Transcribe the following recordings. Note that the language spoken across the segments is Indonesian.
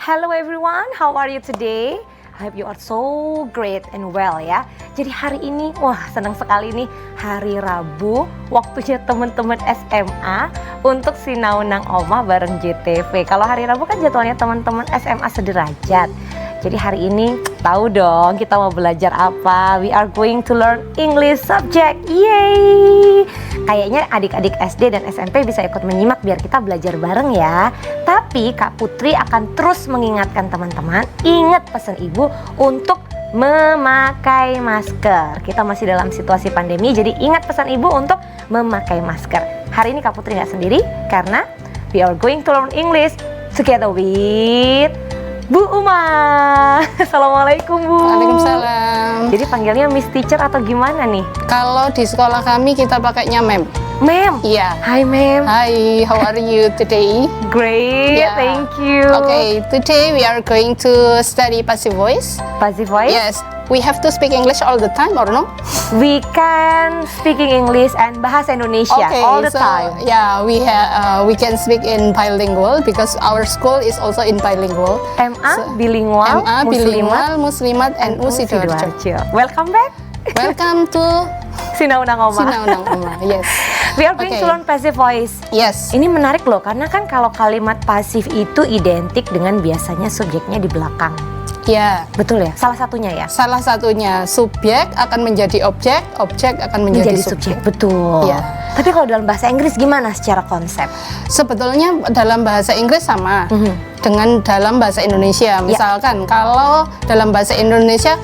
Hello everyone, how are you today? I hope you are so great and well ya. Jadi hari ini, wah senang sekali nih, hari Rabu, waktunya teman-teman SMA untuk Sinau Nang Oma bareng JTV. Kalau hari Rabu kan jadwalnya teman-teman SMA sederajat. Jadi hari ini tahu dong kita mau belajar apa. We are going to learn English subject. Yeay! Kayaknya adik-adik SD dan SMP bisa ikut menyimak biar kita belajar bareng ya. Tapi Kak Putri akan terus mengingatkan teman-teman, ingat pesan ibu untuk memakai masker. Kita masih dalam situasi pandemi, jadi ingat pesan ibu untuk memakai masker. Hari ini Kak Putri nggak sendiri karena we are going to learn English together with Bu Uma. Assalamualaikum Bu. Waalaikumsalam. Jadi panggilnya Miss Teacher atau gimana nih? Kalau di sekolah kami kita pakainya ma'am. Ma'am. Iya. Hi ma'am. Hi, how are you today? Great, Yeah. thank you. Okay, today we are going to study passive voice. Passive voice? Yes. We have to speak English all the time or no? We can speaking English and bahasa Indonesia all the time. Yeah, we can speak in bilingual because our school is also in bilingual. MA bilingual, MA bilingual, Muslimat and Sidoarjo. Sidoarjo. Welcome back. Welcome to Sinau Nang Oma. Sinau Nang Oma. Yes. We are going to learn passive voice. Yes. Ini menarik loh, karena kan kalau kalimat pasif itu identik dengan biasanya subjeknya di belakang. Ya. Betul ya? Salah satunya ya? Salah satunya subjek akan menjadi objek, objek akan menjadi subjek. Betul. Ya. Tapi kalau dalam bahasa Inggris gimana secara konsep? Sebetulnya dalam bahasa Inggris sama dengan dalam bahasa Indonesia. Misalkan kalau dalam bahasa Indonesia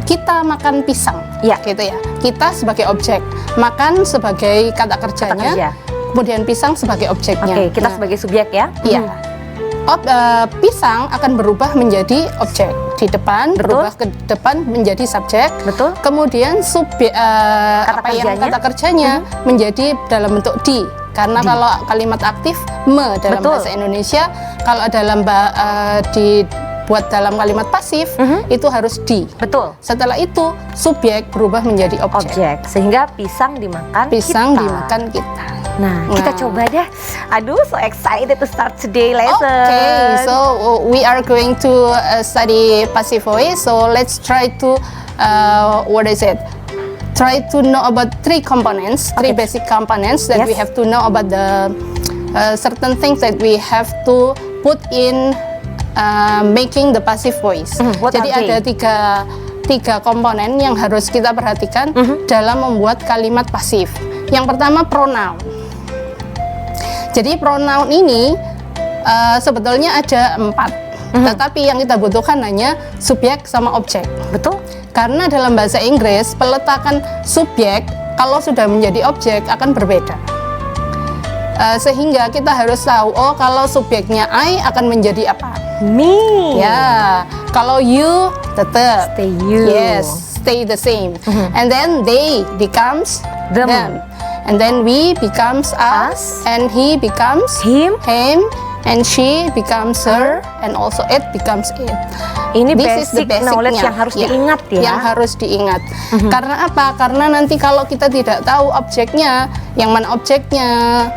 kita makan pisang, gitu ya. Kita sebagai objek, makan sebagai kata kerjanya, kemudian pisang sebagai objeknya. Oke, kita sebagai subjek ya? Iya. Pisang akan berubah menjadi objek di depan, berubah ke depan menjadi subjek. Betul. Kemudian subjek kata kerjanya menjadi dalam bentuk di. Karena kalau kalimat aktif me dalam bahasa Indonesia, kalau dalam dibuat dalam kalimat pasif itu harus di. Betul. Setelah itu subjek berubah menjadi objek. Sehingga pisang dimakan dimakan kita. Nah, kita coba deh. Aduh, so excited to start today lesson. Okay, so we are going to study passive voice. So let's try to try to know about three components, three basic components that we have to know about the certain things that we have to put in making the passive voice. Jadi ada tiga komponen yang harus kita perhatikan dalam membuat kalimat pasif. Yang pertama pronoun. Jadi pronoun ini sebetulnya ada 4, tetapi yang kita butuhkan hanya subjek sama objek. Betul. Karena dalam bahasa Inggris peletakan subjek kalau sudah menjadi objek akan berbeda. Sehingga kita harus tahu, oh kalau subjeknya I akan menjadi apa? Me. Ya. Kalau you tetap. Stay you. Yes, stay the same. And then they becomes them. And then we becomes us, and he becomes him, and she becomes her, and also it becomes it. Ini basic knowledge yang harus diingat ya. Yang harus diingat. Karena apa? Karena nanti kalau kita tidak tahu objeknya, yang mana objeknya,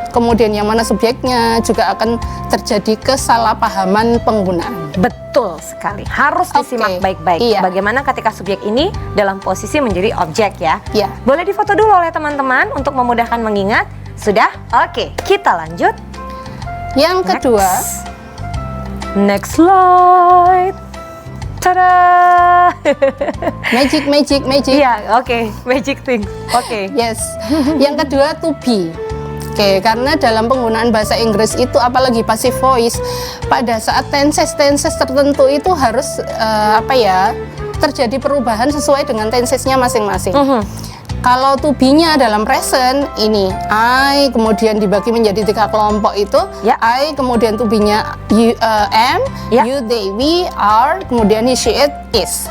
kemudian yang mana subjeknya, juga akan terjadi kesalahpahaman penggunaan. Betul sekali. Harus disimak baik-baik. Bagaimana ketika subjek ini dalam posisi menjadi objek ya. Boleh difoto dulu oleh teman-teman untuk memudahkan mengingat. Sudah? Oke, kita lanjut. Yang kedua, next slide. Tada! Magic. Iya, oke. Magic thing. Oke. Yes. Yang kedua, to be. Oke, karena dalam penggunaan bahasa Inggris itu apalagi passive voice, pada saat tenses tertentu itu harus terjadi perubahan sesuai dengan tensesnya masing-masing. Kalau to be-nya dalam present ini I, kemudian dibagi menjadi 3 kelompok itu I, kemudian to be-nya you, am, you, they, we, are, kemudian he, she, it, is.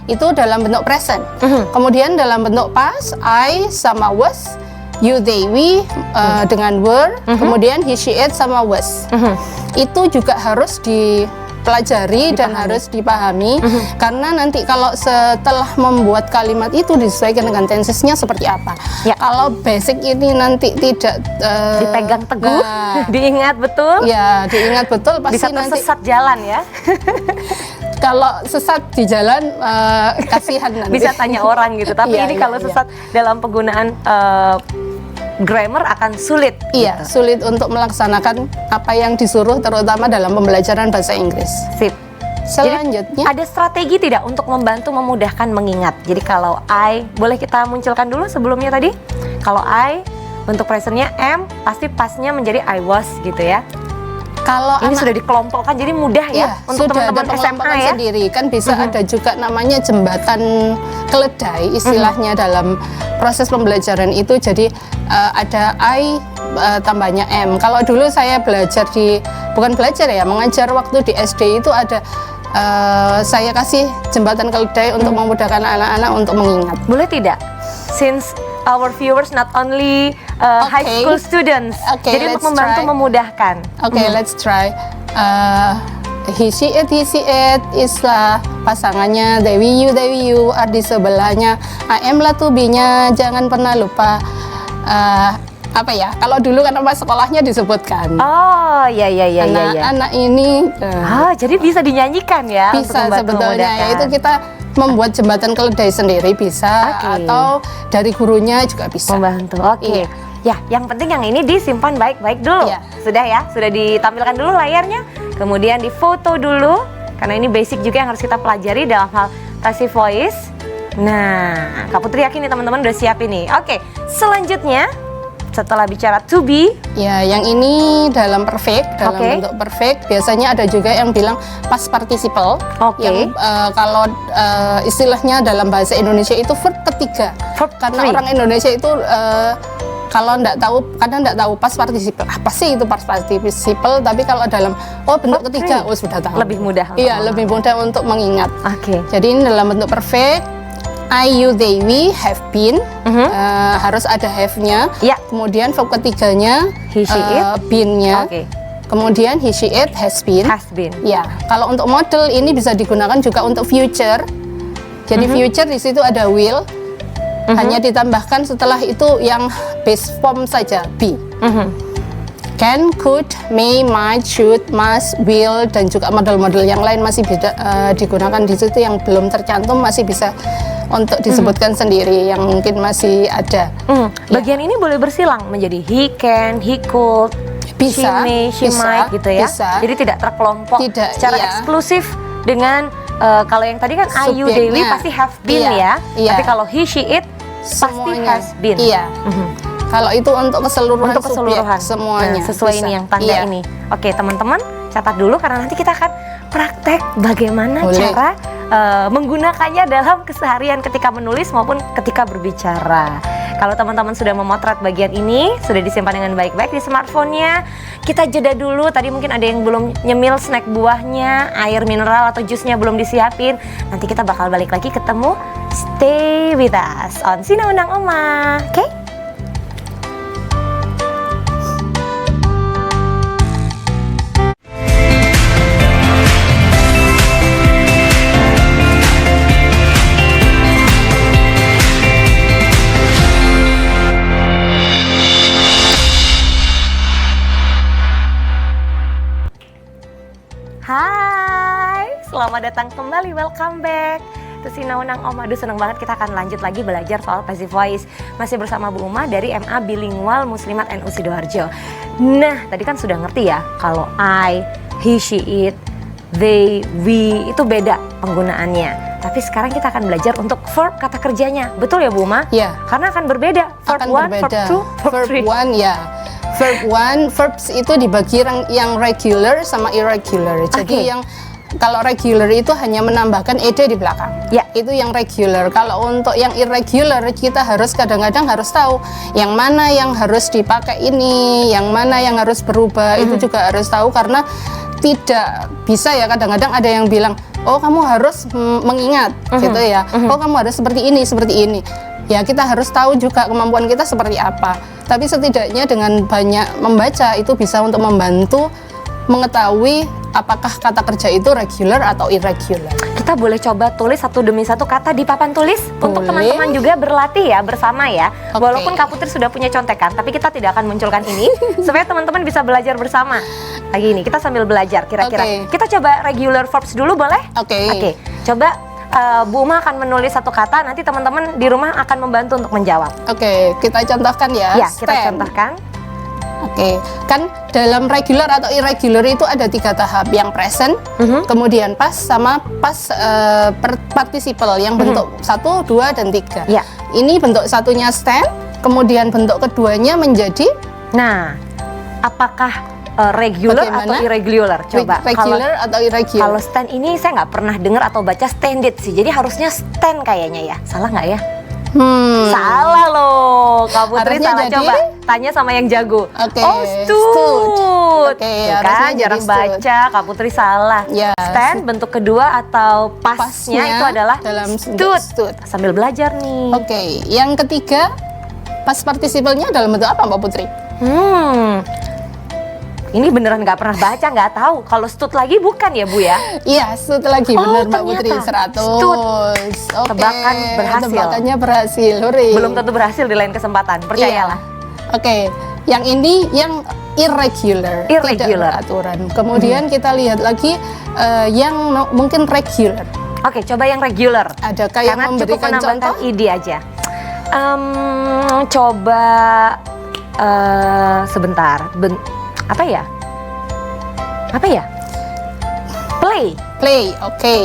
Itu dalam bentuk present. Kemudian dalam bentuk past I sama was, you, they, we dengan were, kemudian he, she, it sama was. Itu juga harus dipelajari dan harus dipahami, karena nanti kalau setelah membuat kalimat itu disesuaikan dengan tensesnya seperti apa. Ya. Kalau basic ini nanti tidak Dipegang teguh, nah, diingat betul. ya diingat betul, pasti Bisa nanti tersesat jalan ya. kalau sesat di jalan kasihan nanti. Bisa tanya orang gitu. Tapi Iya, ini iya, kalau iya. sesat dalam penggunaan grammar akan sulit. Iya, sulit untuk melaksanakan apa yang disuruh, terutama dalam pembelajaran bahasa Inggris. Sip. Selanjutnya, Ada strategi tidak untuk membantu memudahkan mengingat? Jadi kalau I, boleh kita munculkan dulu sebelumnya tadi. Kalau I, bentuk presentnya am, pasti pasnya menjadi I was gitu ya. kalau Ini anak sudah dikelompokkan, jadi mudah ya iya, untuk sudah ada teman-teman SMA pengelompokan ya. sendiri. Kan bisa ada juga namanya jembatan keledai istilahnya dalam proses pembelajaran itu. Jadi ada I tambahnya M. Kalau dulu saya belajar bukan belajar ya, mengajar waktu di SD itu ada saya kasih jembatan keledai untuk memudahkan anak-anak untuk mengingat. Boleh tidak? Since our viewers not only high Okay. school students, Okay, jadi untuk let's membantu try. memudahkan. Oke, let's try. He, she, it is pasangannya. They, you are di sebelahnya. I am lah to be-nya. Jangan pernah lupa. Apa ya? Kalau dulu kan nama sekolahnya disebutkan. Oh, ya. Anak ini Jadi bisa dinyanyikan ya untuk bisa membantu sebetulnya. memudahkan. Itu kita membuat jembatan keledai sendiri bisa, Oke. atau dari gurunya juga bisa. Membantu. Oke. Iya. Ya, yang penting yang ini disimpan baik-baik dulu. Iya. Sudah ya, sudah ditampilkan dulu layarnya. Kemudian difoto dulu karena ini basic juga yang harus kita pelajari dalam hal passive voice. Nah, Kak Putri yakin nih teman-teman udah siap ini. Oke, selanjutnya setelah bicara to be, Ya, yang ini dalam perfect, dalam Oke. bentuk perfect. Biasanya ada juga yang bilang past participle. Oke. Yang kalau istilahnya dalam bahasa Indonesia itu verb ketiga. Verb Karena three. orang Indonesia itu kalau kadang nggak tahu past participle. Apa sih itu past participle? Tapi kalau dalam bentuk Verb ketiga, three. sudah tahu. Lebih mudah untuk Iya, memahami. lebih mudah untuk mengingat. Oke. Jadi ini dalam bentuk perfect. I, you, they, we have been. Harus ada have-nya. Ya. Kemudian verb ketiganya He, she, it. been-nya. Oke. Kemudian he, she, it has been. Has been. Ya, kalau untuk model ini bisa digunakan juga untuk future. Jadi future di situ ada will. Hanya ditambahkan setelah itu yang base form saja, be. Can, could, may, might, should, must, will, dan juga model-model yang lain masih digunakan di situ yang belum tercantum, masih bisa untuk disebutkan sendiri yang mungkin masih ada. Bagian ini boleh bersilang menjadi he can, he could, she Bisa, may, she bisa, might gitu ya. bisa. Jadi tidak terkelompok Tidak, secara iya. eksklusif dengan kalau yang tadi kan I, you, they, we Subjeknya. pasti have been Iya, ya. iya. Tapi kalau he, she, it pasti Semuanya. has been. Iya. Kalau itu untuk keseluruhan, Untuk keseluruhan subjek, semuanya. Nah, sesuai bisa. ini yang tanda Iya. ini. Oke, teman-teman catat dulu karena nanti kita akan praktek bagaimana Boleh. cara menggunakannya dalam keseharian ketika menulis maupun ketika berbicara. Kalau teman-teman sudah memotret bagian ini, sudah disimpan dengan baik-baik di smartphone-nya, kita jeda dulu. Tadi mungkin ada yang belum nyemil snack buahnya, air mineral atau jusnya belum disiapin. Nanti kita bakal balik lagi ketemu. Stay with us on Sina Undang Oma. Oke? Hai, selamat datang kembali, welcome back to Sina Undang Oma. Aduh, seneng banget kita akan lanjut lagi belajar soal passive voice. Masih bersama Bu Uma dari MA Bilingual Muslimat NU Sidoarjo. Nah, tadi kan sudah ngerti ya, kalau I, he, she, it, they, we, itu beda penggunaannya. Tapi sekarang kita akan belajar untuk verb kata kerjanya. Betul ya Bu Uma? Iya. Karena akan berbeda. Verb Akan 1, berbeda. verb 2, verb 3. Verb 1 ya. Verb 1, verbs itu dibagi yang regular sama irregular. Jadi Oke. yang kalau regular itu hanya menambahkan ed di belakang. Ya. Itu yang regular. Kalau untuk yang irregular kita harus kadang-kadang harus tahu yang mana yang harus dipakai ini, yang mana yang harus berubah. Itu juga harus tahu karena tidak bisa ya, kadang-kadang ada yang bilang, "Oh, kamu harus mengingat." Gitu ya. "Oh, kamu harus seperti ini, seperti ini." Ya, kita harus tahu juga kemampuan kita seperti apa. Tapi setidaknya dengan banyak membaca itu bisa untuk membantu mengetahui apakah kata kerja itu regular atau irregular. Kita boleh coba tulis satu demi satu kata di papan tulis untuk Boleh. teman-teman juga berlatih ya bersama ya. Oke. Walaupun Kak Putri sudah punya contekan, tapi kita tidak akan munculkan ini supaya teman-teman bisa belajar bersama. Lagi ini kita sambil belajar kira-kira. Oke. Kita coba regular verbs dulu boleh? Oke. Oke. Coba Bu Uma akan menulis satu kata, nanti teman-teman di rumah akan membantu untuk menjawab. Oke, kita contohkan ya. Ya, kita Stand. contohkan. Oke, kan dalam regular atau irregular itu ada 3 tahap, yang present, kemudian past sama past participle yang bentuk 1, 2, dan 3. Ya. Ini bentuk satunya stand, kemudian bentuk keduanya menjadi Nah, apakah regular atau Bagaimana? irregular? Coba. regular atau irregular. Kalau stand ini saya nggak pernah dengar atau baca standard sih. Jadi harusnya stand kayaknya ya. Salah nggak ya? Salah loh, Kak Putri Harusnya salah. jadi- Coba tanya sama yang jago. Oke, Oh, stood. stood. Oke, Tuh harusnya kan jadi jarang stood. baca, Kak Putri salah. Ya. Stand bentuk kedua atau pasnya Pasnya itu adalah dalam stood. stood. Sambil belajar nih. Oke, yang ketiga past participle-nya dalam bentuk apa, Mbak Putri? Ini beneran nggak pernah baca, nggak tahu. Kalau stood lagi bukan ya Bu ya? Iya, stood lagi, Oh, benar Mbak Putri, ternyata. 100. Stood. Oke, Tebakan berhasil. Tebakannya berhasil, hore. Belum tentu berhasil di lain kesempatan, percayalah. Iya. Oke, yang ini yang irregular, tidak Irregular. beraturan. Kemudian kita lihat lagi yang mungkin regular. Oke, coba yang regular. Adakah yang Karena cukup memberikan menambahkan contoh? ide aja. Coba sebentar. Apa ya? Apa ya? Play. Play, oke.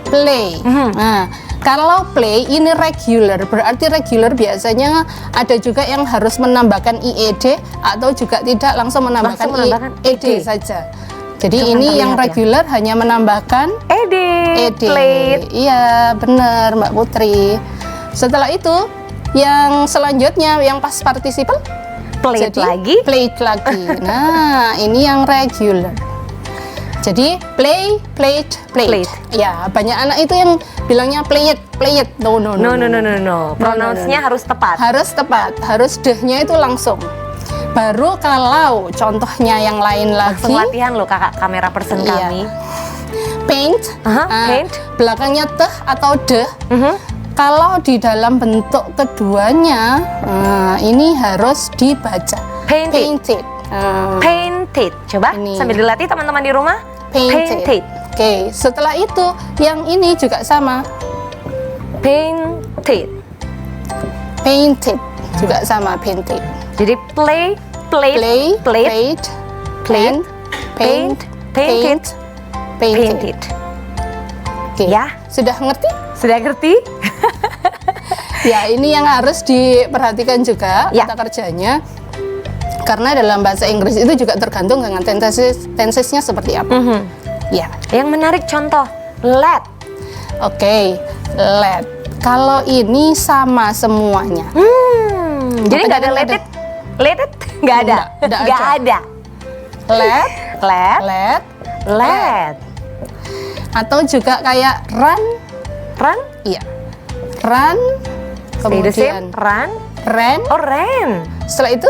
Play. Nah, kalau play ini regular, berarti regular biasanya ada juga yang harus menambahkan IED atau juga tidak langsung menambahkan, Langsung menambahkan ED ED. saja. Jadi Itu kan ini yang terlihat ya. regular hanya menambahkan Ede. ED. Plate. Iya, benar Mbak Putri. Setelah itu, yang selanjutnya yang past participle Plate jadi lagi. plate lagi. Nah, ini yang regular. Jadi play, plate, plate. Plate. Ya, banyak anak itu yang bilangnya plate, plate. No. Pronounce-nya harus tepat. Harus tepat, harus deh-nya itu langsung. Baru kalau contohnya yang lain Langsung lagi, latihan loh kakak kamera person Iya. kami. paint, Aha, paint. belakangnya teh atau deh. Kalau di dalam bentuk keduanya, ini harus dibaca. Painted. Painted. Painted. Coba Ini. sambil dilatih teman-teman di rumah. Painted. Oke, setelah itu yang ini juga sama. Painted. Painted juga sama painted. Jadi play, plate, Play, plate, plate, paint, painted, painted. Oke. Ya. Sudah ngerti? Sudah ngerti? Ya, ini yang harus diperhatikan juga Ya. kata kerjanya. Karena dalam bahasa Inggris itu juga tergantung dengan tensesnya seperti apa. Ya. Yang menarik contoh let. Oke, let. Kalau ini sama semuanya. Jadi nggak ada let it? Let it? Nggak ada. Nggak Nggak ada. Let, Let, let, let. atau juga kayak run. Run. Iya. Run. Stay the same. Kemudian Run. ran. Oh, ran. Setelah itu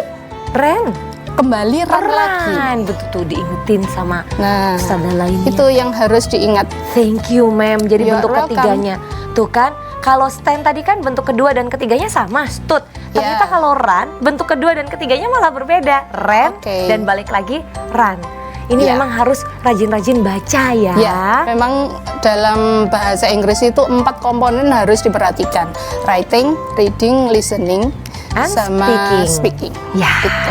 Ran. kembali run lagi. Run. Betul tuh diingetin sama Nah, ustazah lainnya. itu yang harus diingat. Thank you, ma'am. Jadi You're bentuk welcome. ketiganya. Tuh kan, kalau stand tadi kan bentuk kedua dan ketiganya sama, stood. Ternyata Ya. kalau run, bentuk kedua dan ketiganya malah berbeda. Ran Oke. dan balik lagi run. Ini Ya. memang harus rajin-rajin baca ya. Ya, memang dalam bahasa Inggris itu 4 komponen harus diperhatikan. Writing, reading, listening, And sama speaking. speaking. Ya. Gitu.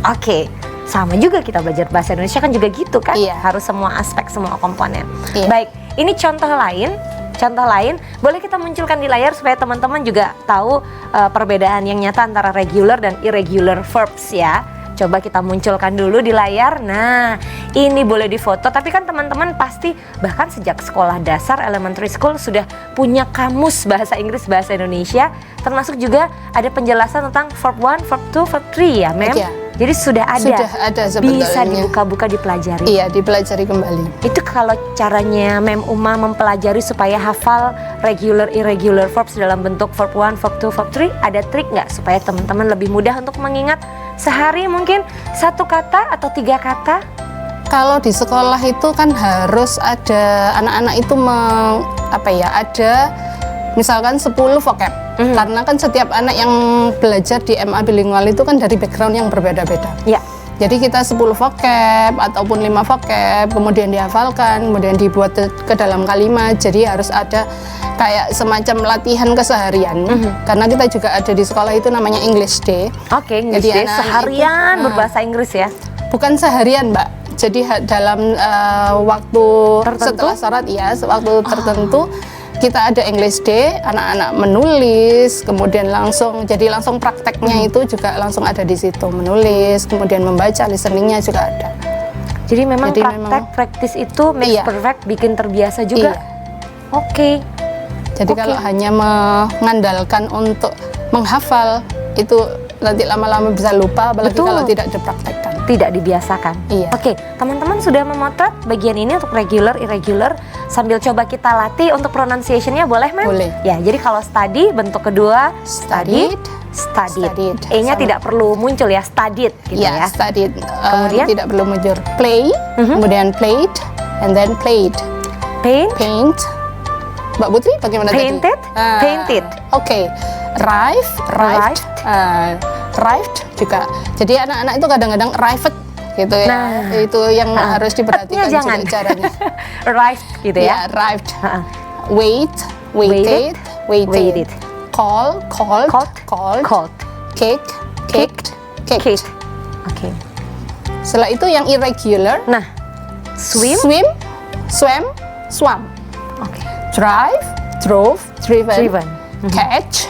Oke. Sama juga kita belajar bahasa Indonesia kan juga gitu kan? Iya. Harus semua aspek, semua komponen. Iya. Baik, ini contoh lain. Contoh lain, boleh kita munculkan di layar supaya teman-teman juga tahu perbedaan yang nyata antara regular dan irregular verbs ya. Coba kita munculkan dulu di layar. Nah, ini boleh difoto, tapi kan teman-teman pasti bahkan sejak sekolah dasar elementary school sudah punya kamus bahasa Inggris, bahasa Indonesia, termasuk juga ada penjelasan tentang verb 1, verb 2, verb 3 ya, Mem? Iya. Jadi sudah ada. Sudah ada sebetulnya. Bisa dibuka-buka, dipelajari. Iya, dipelajari kembali. Itu kalau caranya Mem Uma mempelajari supaya hafal regular irregular verbs dalam bentuk verb 1, verb 2, verb 3, ada trik nggak supaya teman-teman lebih mudah untuk mengingat sehari mungkin 1 kata atau 3 kata? Kalau di sekolah itu kan harus ada anak-anak itu ada misalkan 10 vocab. Karena kan setiap anak yang belajar di MA bilingual itu kan dari background yang berbeda-beda. Ya. Jadi kita 10 vocab ataupun 5 vocab, kemudian dihafalkan, kemudian dibuat ke dalam kalimat. Jadi harus ada kayak semacam latihan keseharian. Karena kita juga ada di sekolah itu namanya English Day. Oke, English Day seharian berbahasa Inggris ya? Bukan seharian, Mbak. Jadi dalam waktu tertentu? Setelah syarat ya, waktu tertentu kita ada English Day, anak-anak menulis, kemudian langsung prakteknya itu juga langsung ada di situ, menulis, kemudian membaca, listeningnya juga ada. Jadi memang praktis itu makes perfect, bikin terbiasa juga. Iya. Oke. Jadi kalau hanya mengandalkan untuk menghafal itu nanti lama-lama bisa lupa, apalagi kalau tidak dipraktekkan. Tidak dibiasakan. Iya. Oke, teman-teman sudah memotret bagian ini untuk regular, irregular. Sambil coba kita latih untuk pronunciation-nya, boleh, Mem? Boleh. Ya, jadi kalau study bentuk kedua studied. E-nya tidak perlu muncul ya, studied gitu ya. Studied. Kemudian tidak perlu muncul. Play, kemudian played, and then played. Paint. Mbak Putri bagaimana Painted. tadi? Painted. Oke. Arrived juga. Jadi anak-anak itu kadang-kadang arrived gitu ya. Itu yang harus diperhatikan juga caranya. Arrived gitu ya. Arrived. Waited. Called. Kicked. Oke. Setelah itu yang irregular. Nah, swam. Oke. Drove, driven. Catch.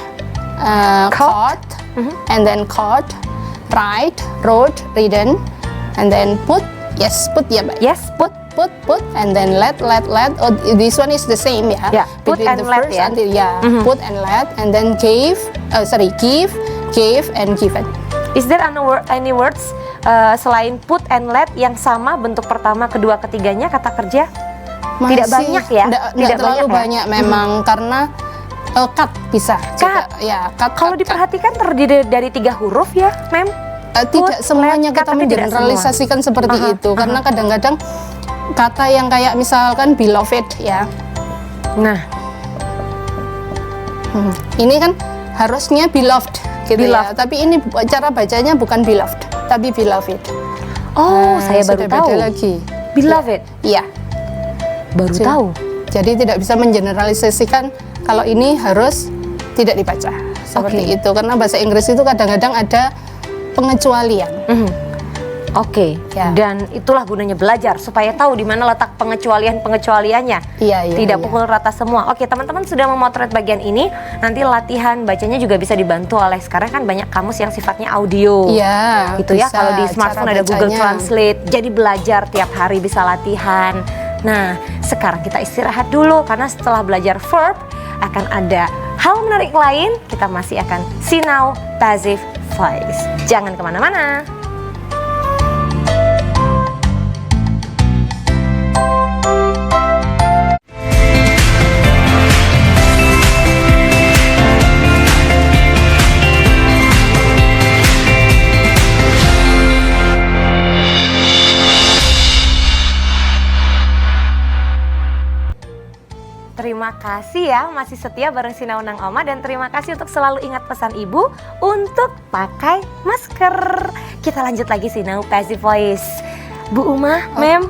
Caught, and then caught. Ride, rode, ridden, and then put ya Mbak. Yes, put, and then let. Oh, this one is the same ya. Yeah, put between and the let first ya. until put and let, and then give, gave, and given. Is there any words selain put and let yang sama bentuk pertama, kedua, ketiganya kata kerja? Tidak banyak ya? Tidak terlalu banyak memang karena cut bisa. Cut. Kalau diperhatikan terdiri dari 3 huruf ya, Mem? Tidak semuanya kita mengeneralisasikan seperti itu karena kadang-kadang kata yang kayak misalkan beloved ya. Nah, ini kan harusnya beloved gitu ya. Tapi ini cara bacanya bukan beloved, tapi beloved. Oh, saya baru tahu. Beda lagi. Beloved. Iya. Baru tahu. Jadi tidak bisa mengeneralisasikan kalau ini harus tidak dibaca seperti itu karena bahasa Inggris itu kadang-kadang ada pengecualian. Oke. Dan itulah gunanya belajar supaya tahu di mana letak pengecualiannya. Tidak pukul rata semua. Oke, teman-teman sudah memotret bagian ini. Nanti latihan bacanya juga bisa dibantu oleh sekarang kan banyak kamus yang sifatnya audio. Iya. Gitu ya. Kalau di smartphone ada Google Translate. Jadi belajar tiap hari bisa latihan. Nah, sekarang kita istirahat dulu karena setelah belajar verb akan ada hal menarik lain. Kita masih akan see now passive voice. Jangan kemana-mana. Terima kasih ya masih setia bareng Sinau Nang Oma dan terima kasih untuk selalu ingat pesan ibu untuk pakai masker. Kita lanjut lagi Sinau Passive Voice. Bu Uma, Mem,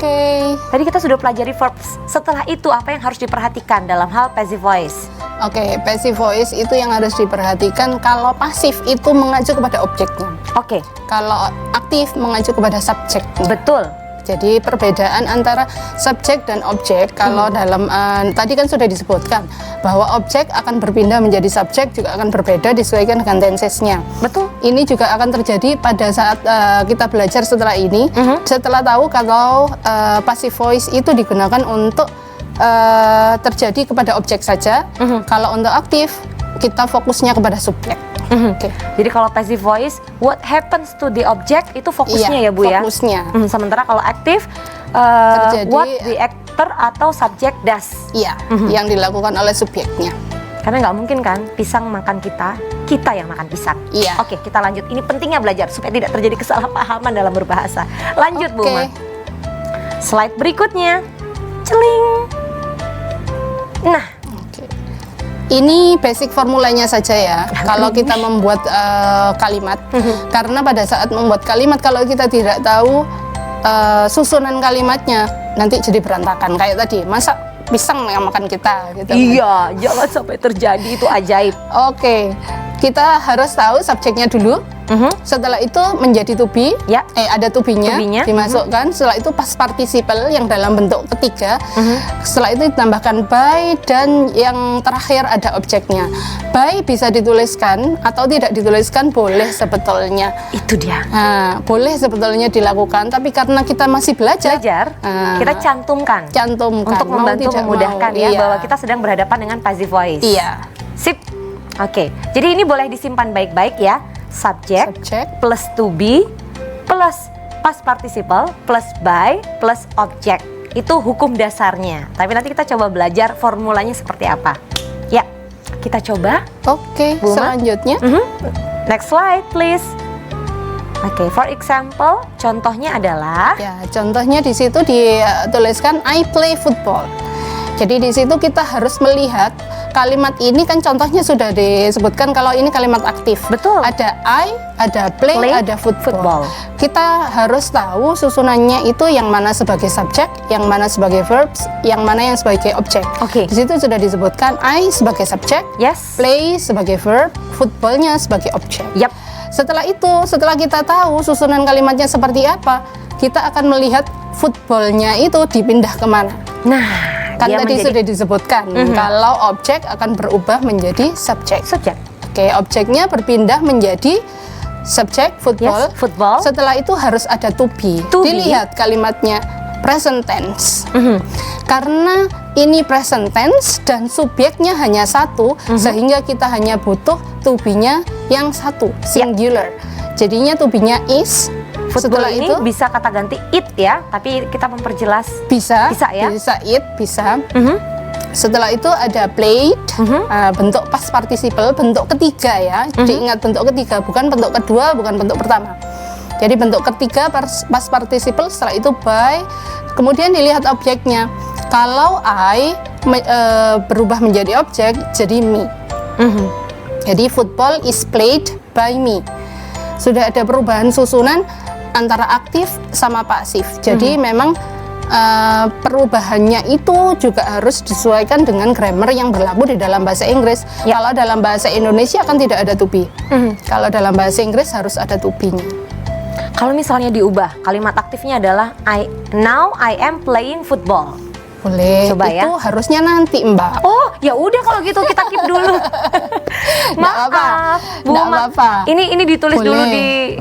tadi kita sudah pelajari verbs. Setelah itu apa yang harus diperhatikan dalam hal passive voice? Oke, passive voice itu yang harus diperhatikan kalau pasif itu mengacu kepada objeknya. Oke. Kalau aktif mengacu kepada subjek. Betul. Jadi perbedaan antara subjek dan objek kalau dalam tadi kan sudah disebutkan bahwa objek akan berpindah menjadi subjek juga akan berbeda disesuaikan dengan tensesnya. Betul. Ini juga akan terjadi pada saat kita belajar setelah ini. Setelah tahu kalau passive voice itu digunakan untuk terjadi kepada objek saja. Kalau untuk aktif kita fokusnya kepada subjek. Jadi kalau passive voice, what happens to the object itu fokusnya ya Bu ya? Fokusnya. Sementara kalau aktif, what the actor atau subject does. Iya, yang dilakukan oleh subjeknya. Karena nggak mungkin kan pisang makan kita yang makan pisang. Iya. Oke, kita lanjut. Ini pentingnya belajar supaya tidak terjadi kesalahpahaman dalam berbahasa. Lanjut Bu Ma. slide berikutnya. Celing. Nah, ini basic formulanya saja ya. Kalau kita membuat kalimat, karena pada saat membuat kalimat kalau kita tidak tahu susunan kalimatnya, nanti jadi berantakan. Kayak tadi, masa pisang yang makan kita gitu kan. iya, jangan sampai terjadi, itu ajaib. Oke, kita harus tahu subjeknya dulu. Setelah itu menjadi to be, Ya. ada to be-nya, To be-nya, dimasukkan. Setelah itu past participle yang dalam bentuk ketiga. Setelah itu ditambahkan by, dan yang terakhir ada objeknya. By bisa dituliskan atau tidak dituliskan, boleh sebetulnya. Itu dia. Nah, boleh sebetulnya dilakukan, tapi karena kita masih belajar, Kita cantumkan. cantumkan Untuk mau membantu tidak memudahkan mau. ya, Iya. bahwa kita sedang berhadapan dengan passive voice. Iya. Sip. Oke, jadi ini boleh disimpan baik-baik ya. Subjek Subject plus to be plus past participle plus by plus object. Itu hukum dasarnya. Tapi nanti kita coba belajar formulanya seperti apa. Ya, kita coba. Oke, Bu Ma? selanjutnya. Next slide please. Oke, for example, contohnya adalah Ya, contohnya di situ dituliskan I play football. Jadi di situ kita harus melihat kalimat ini kan contohnya sudah disebutkan kalau ini kalimat aktif. Betul. Ada I, ada play, ada football. Kita harus tahu susunannya itu yang mana sebagai subjek, yang mana sebagai verbs, yang mana yang sebagai objek. Oke. Di situ sudah disebutkan I sebagai subjek, Yes. play sebagai verb, footballnya sebagai objek. Yap. Setelah itu, setelah kita tahu susunan kalimatnya seperti apa, kita akan melihat footballnya itu dipindah kemana. Nah, Kan dia tadi menjadi sudah disebutkan, kalau objek akan berubah menjadi subjek. subjek. Oke, objeknya berpindah menjadi subjek football. Yes, football. Setelah itu harus ada to be. To be. Dilihat kalimatnya present tense. Karena ini present tense dan subjeknya hanya satu, sehingga kita hanya butuh to be-nya yang satu, singular. Jadinya to be-nya is. Football Setelah ini itu bisa kata ganti it ya, tapi kita memperjelas. bisa ya? bisa it, bisa. Setelah itu ada played, bentuk past participle, bentuk ketiga ya. Diingat bentuk ketiga, bukan bentuk kedua, bukan bentuk pertama. Jadi bentuk ketiga past participle, setelah itu by. Kemudian dilihat objeknya. Kalau I berubah menjadi objek, jadi me. Jadi football is played by me. Sudah ada perubahan susunan antara aktif sama pasif. Jadi memang perubahannya itu juga harus disesuaikan dengan grammar yang berlaku di dalam bahasa Inggris. Ya. Kalau dalam bahasa Indonesia kan tidak ada to be. Kalau dalam bahasa Inggris harus ada to be-nya. Kalau misalnya diubah, kalimat aktifnya adalah now I am playing football. Boleh. Coba itu ya. harusnya nanti, Mbak. Oh, ya udah kalau gitu kita keep dulu. apa-apa. Bu Nggak Ma. apa-apa. Ini ditulis Boleh. dulu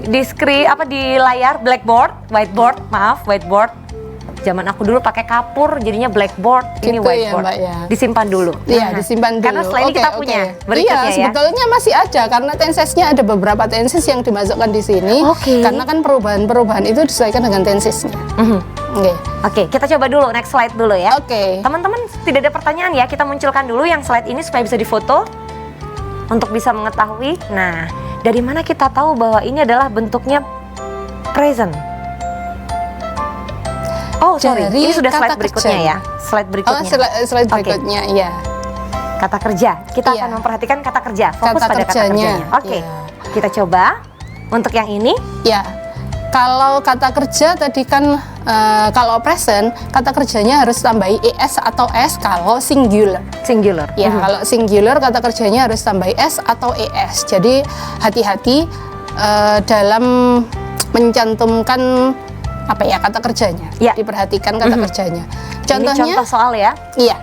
di screen di layar whiteboard, maaf, whiteboard. Zaman aku dulu pakai kapur, jadinya blackboard, ini Gitu ya, whiteboard. Mbak, ya. Disimpan dulu. Iya, Nah, disimpan dulu. Karena setelah ini kita punya berikutnya Iya, ya. sebetulnya masih ada karena tensesnya ada beberapa tenses yang dimasukkan di sini. Oke. Karena kan perubahan-perubahan itu disesuaikan dengan tensesnya. Oke. Oke, kita coba dulu next slide dulu ya. Oke. Teman-teman tidak ada pertanyaan ya, kita munculkan dulu yang slide ini supaya bisa difoto untuk bisa mengetahui. Nah, dari mana kita tahu bahwa ini adalah bentuknya present? Oh, sorry, Dari ini sudah slide kata berikutnya kerja. ya. Slide berikutnya. Slide Oke. berikutnya, iya. Kata kerja. Kita Iya. akan memperhatikan kata kerja. Fokus Kata pada kerjanya, kata kerjanya. Oke. iya. Kita coba untuk yang ini. Ya. Kalau kata kerja tadi kan kalau present, kata kerjanya harus tambahi es atau s kalau singular. Singular. Ya, kalau singular kata kerjanya harus tambah s atau es. Jadi hati-hati dalam mencantumkan apa ya kata kerjanya. Ya. Diperhatikan kata kerjanya. Ini Contohnya, contoh soal ya. iya.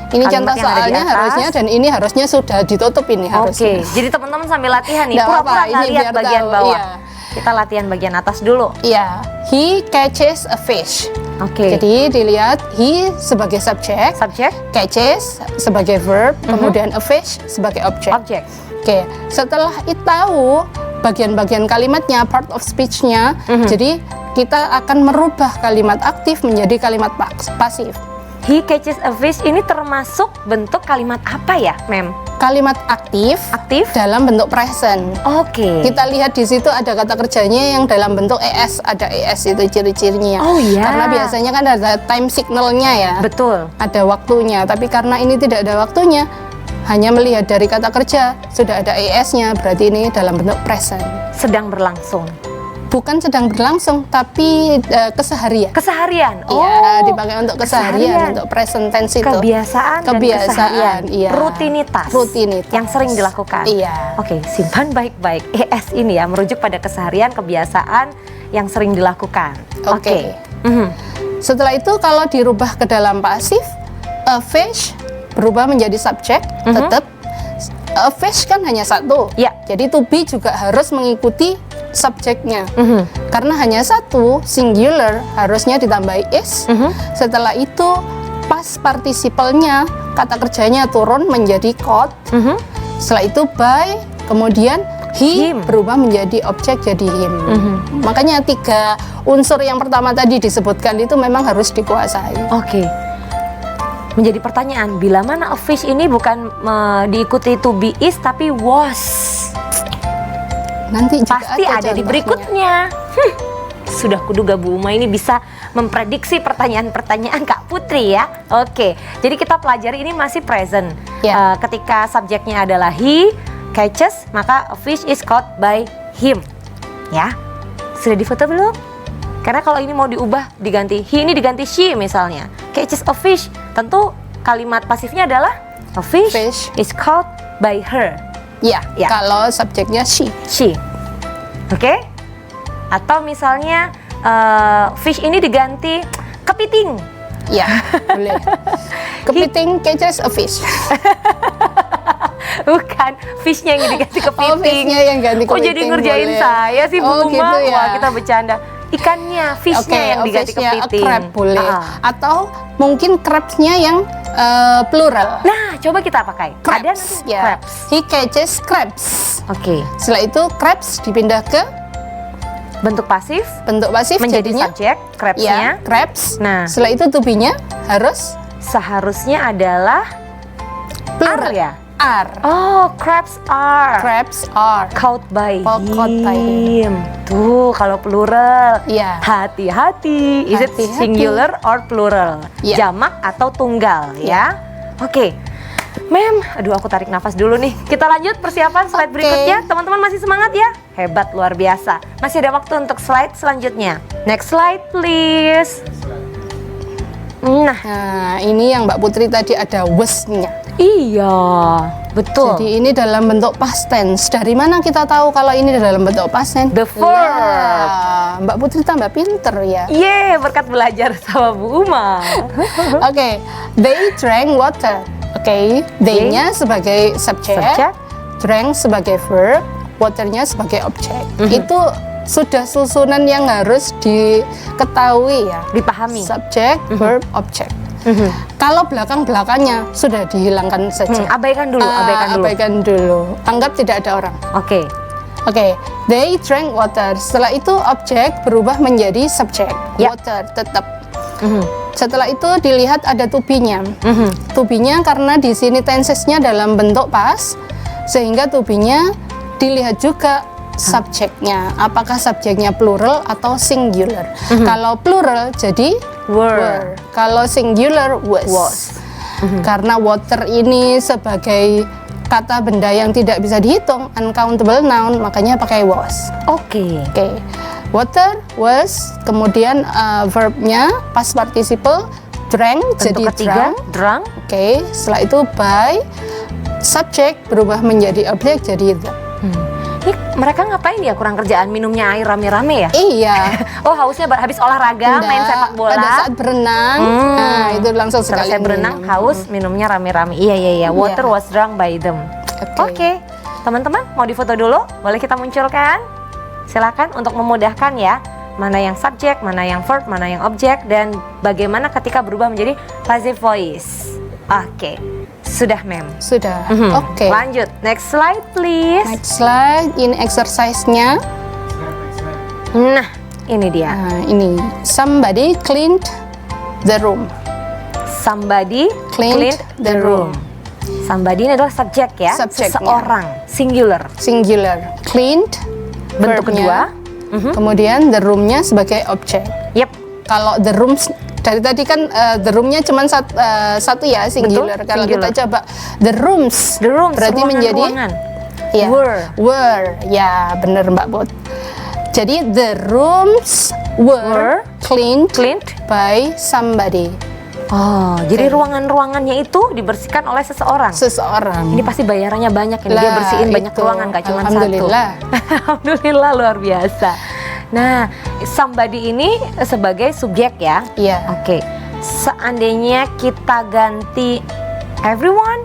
Ini Kalimat contoh yang ada di soalnya atas. harusnya dan ini harusnya sudah ditutup ini Oke, harusnya. jadi teman-teman sambil latihan nih, Nggak pura-pura apa-apa, nggak ini lihat biar bagian tahu, bawah. iya. Kita latihan bagian atas dulu. Iya, he catches a fish. Oke. Jadi dilihat he sebagai subjek, Subjek, catches sebagai verb, kemudian a fish sebagai objek. objek. Oke, setelah itu tahu bagian-bagian kalimatnya, part of speech-nya, jadi kita akan merubah kalimat aktif menjadi kalimat pasif. He catches a fish ini termasuk bentuk kalimat apa ya, Mem? kalimat aktif Aktif? dalam bentuk present. Oke. Kita lihat di situ ada kata kerjanya yang dalam bentuk ES, ada ES itu ciri-cirinya. Oh iya. Karena biasanya kan ada time signalnya ya. Betul. Ada waktunya, tapi karena ini tidak ada waktunya, hanya melihat dari kata kerja sudah ada ES-nya, berarti ini dalam bentuk present. Sedang berlangsung. Bukan sedang berlangsung, tapi keseharian. Keseharian. Iya, dipakai untuk keseharian, untuk present tense itu. Kebiasaan dan keseharian. iya. Rutinitas. Rutinitas. Yang sering dilakukan. Iya. Oke, simpan baik-baik. ES ini ya merujuk pada keseharian, kebiasaan yang sering dilakukan. Oke. Mhm. Setelah itu kalau dirubah ke dalam pasif, a fish berubah menjadi subjek, tetap a fish kan hanya satu. Ya. Jadi to be juga harus mengikuti subjeknya. Mhm. Karena hanya satu, singular harusnya ditambahi is. Setelah itu past participalnya, kata kerjanya turun menjadi caught. Setelah itu by, kemudian he Him. berubah menjadi objek jadi him. Makanya 3 unsur yang pertama tadi disebutkan itu memang harus dikuasai. Oke. Menjadi pertanyaan, bila mana a fish ini bukan diikuti to be is tapi was. Nanti juga Pasti ada di contohnya. berikutnya. Sudah kuduga Bu Uma ini bisa memprediksi pertanyaan-pertanyaan Kak Putri ya. Oke, jadi kita pelajari ini masih present. Ya. Ketika subjeknya adalah he catches, maka a fish is caught by him. Ya, sudah difoto belum? Karena kalau ini mau diubah diganti he, ini diganti she misalnya. Catches a fish, tentu kalimat pasifnya adalah a fish, Fish. is caught by her. Ya, Ya. kalau subjeknya she. She. Oke? Atau misalnya fish ini diganti kepiting. Ya, boleh. Kepiting catches a fish. Bukan, fishnya yang diganti kepiting. Oh, fishnya yang ganti Kok jadi kepiting, ngerjain boleh. saya sih Bu Oh, Uma? gitu ya. Wah, kita bercanda. Ikannya, fishnya yang diganti fishnya, kepiting. crab boleh. Ah. Atau mungkin crabsnya yang plural. Nah, coba kita pakai. Ada nanti Ya. crabs. He catches crabs. Oke. Setelah itu crabs dipindah ke Bentuk pasif bentuk pasif menjadi jadinya subjek, crabsnya. ya, crabs. Nah. Setelah itu to be-nya harus Seharusnya adalah plural. are ya. Are. Oh, crabs are. Crabs are. Caught by Oh, caught by him. Tuh, kalau plural. Iya. Hati-hati. Is it Hati-hati. singular or plural? Iya. Jamak atau tunggal ya? Oke. Mem, aduh aku tarik nafas dulu nih. Kita lanjut persiapan slide Oke. berikutnya. Teman-teman masih semangat ya? Hebat, luar biasa. Masih ada waktu untuk slide selanjutnya. Next slide please. Nah, Nah, ini yang Mbak Putri tadi ada was-nya. iya, betul. Jadi ini dalam bentuk past tense. Dari mana kita tahu kalau ini dalam bentuk past tense? The verb. Lah, Mbak Putri tambah pinter ya. Yeay, berkat belajar sama Bu Uma. Oke, they drank water. Oke, they-nya sebagai subjek, Subjek. drank sebagai verb, waternya sebagai objek. Itu sudah susunan yang harus diketahui ya. Dipahami. Subjek, verb, objek. Kalau belakang-belakangnya sudah dihilangkan saja. Abaikan dulu, abaikan dulu. Abaikan dulu. Anggap tidak ada orang. Oke. Oke, they drank water. Setelah itu objek berubah menjadi subjek. Ya. Water tetap. Setelah itu dilihat ada to be-nya. To be-nya karena di sini tensesnya dalam bentuk past, sehingga to be-nya dilihat juga subjeknya. Apakah subjeknya plural atau singular? Kalau plural jadi Were. Kalau singular was. Was. Karena water ini sebagai kata benda yang tidak bisa dihitung, uncountable noun, makanya pakai was. Oke. Oke, water, was, kemudian verbnya past participle, drank jadi Bentuk ketiga, drunk. drunk. Oke, setelah itu by, subjek berubah menjadi objek jadi the. Ini mereka ngapain ya? Kurang kerjaan minumnya air rame-rame ya? Iya. Oh, hausnya habis olahraga, main sepak bola. Pada saat berenang, nah itu langsung sekali Selesai berenang, minum. haus, minumnya rame-rame. Iya. Water was drunk by them. Oke. Teman-teman mau difoto dulu? Boleh kita munculkan? Silakan untuk memudahkan ya. Mana yang subjek, mana yang verb, mana yang objek, dan bagaimana ketika berubah menjadi passive voice. Oke. Sudah, Mem. Sudah. Oke. Lanjut. Next slide, please. Next slide, ini exercise-nya. Nah, ini dia. Nah, ini somebody cleaned the room. Somebody Cleaned cleaned the room. Somebody ini adalah subjek ya, Subjeknya. seseorang, singular. Singular. Cleaned, Bentuk verbnya. kedua, Kemudian the room-nya sebagai objek. yep, Kalau the rooms dari tadi kan the room-nya cuma satu ya, singular. Betul, Kalau singular. kita coba the rooms, the rooms, berarti menjadi ruangan. ya, Were. Ya, bener Mbak Put. Jadi the rooms were cleaned Cleaned. by somebody. Oh, jadi ruangan-ruangannya itu dibersihkan oleh seseorang. Seseorang. Ini pasti bayarannya banyak ini, dia Lah, bersihin banyak itu. ruangan, gak cuma satu. Alhamdulillah. Alhamdulillah, luar biasa. Nah, somebody ini sebagai subjek ya. Iya. Oke, seandainya kita ganti everyone,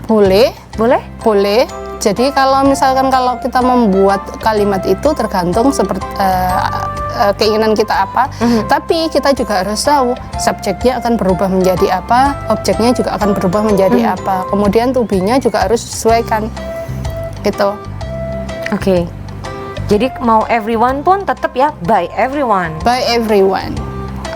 Boleh, boleh? boleh. Jadi kalau misalkan kalau kita membuat kalimat itu tergantung seperti keinginan kita apa. Tapi kita juga harus tahu subjeknya akan berubah menjadi apa, objeknya juga akan berubah menjadi apa. Kemudian to be-nya juga harus disesuaikan. Gitu. Oke. Jadi mau everyone pun tetap ya by everyone. By everyone.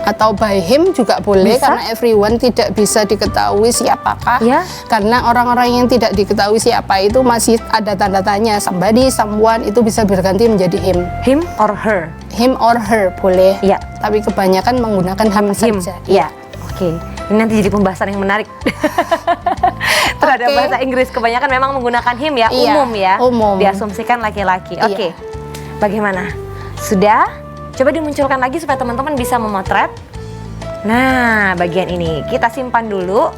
Atau by him juga boleh, Bisa. karena everyone tidak bisa diketahui siapakah. Ya. Karena orang-orang yang tidak diketahui siapa itu masih ada tanda tanya. Somebody, someone itu bisa berganti menjadi him. Him or her. Him or her boleh. Iya. Tapi kebanyakan menggunakan him Him. saja. Ya. Oke. Ini nanti jadi pembahasan yang menarik. Terhadap Oke. bahasa Inggris kebanyakan memang menggunakan him ya, Iya, umum ya. umum. Diasumsikan laki-laki. Iya. Oke. Bagaimana? Sudah? Coba dimunculkan lagi supaya teman-teman bisa memotret. Nah, bagian ini kita simpan dulu.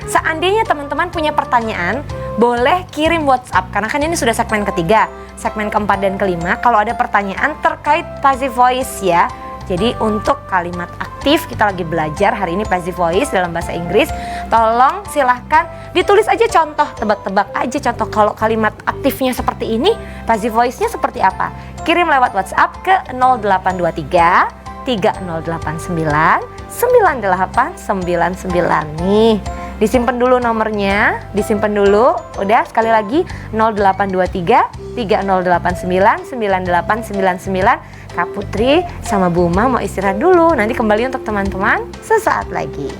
Seandainya teman-teman punya pertanyaan, boleh kirim WhatsApp karena kan ini sudah segmen ketiga, segmen keempat dan kelima. Kalau ada pertanyaan terkait passive voice ya. Jadi untuk kalimat aktif kita lagi belajar hari ini passive voice dalam bahasa Inggris. Tolong silahkan ditulis aja contoh, tebak-tebak aja contoh kalau kalimat aktifnya seperti ini, passive voice-nya seperti apa. Kirim lewat WhatsApp ke 0823 3089 9899 nih. Disimpan dulu nomornya, disimpan dulu. Udah sekali lagi 0823 3089 9899. Kak Putri sama Bu Uma mau istirahat dulu. Nanti kembali untuk teman-teman sesaat lagi.